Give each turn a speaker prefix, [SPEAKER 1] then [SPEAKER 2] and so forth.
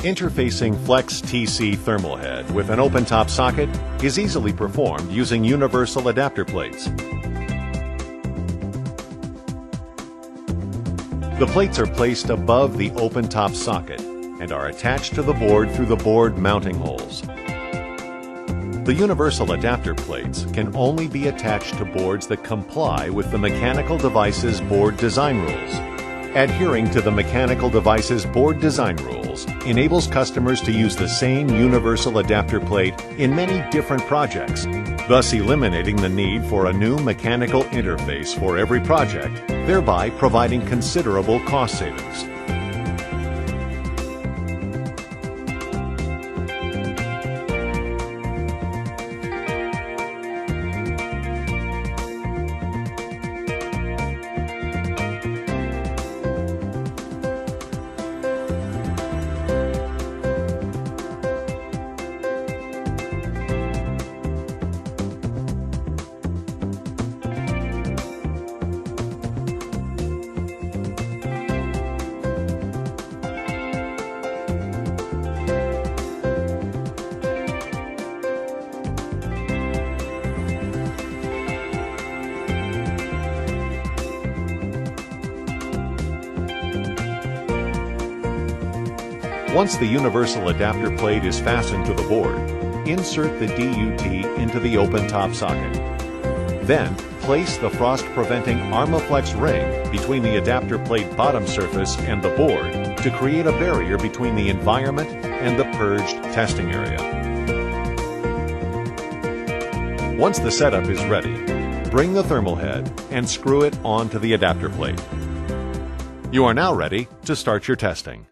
[SPEAKER 1] Interfacing Flex TC thermal head with an open-top socket is easily performed using universal adapter plates. The plates are placed above the open-top socket and are attached to the board through the board mounting holes. The universal adapter plates can only be attached to boards that comply with the Mechanical Devices Board Design Rules. Adhering to the Mechanical Devices Board Design Rules enables customers to use the same universal adapter plate in many different projects, thus eliminating the need for a new mechanical interface for every project, thereby providing considerable cost savings. Once the universal adapter plate is fastened to the board, insert the DUT into the open-top socket. Then, place the frost-preventing Armaflex ring between the adapter plate bottom surface and the board to create a barrier between the environment and the purged testing area. Once the setup is ready, bring the thermal head and screw it onto the adapter plate. You are now ready to start your testing.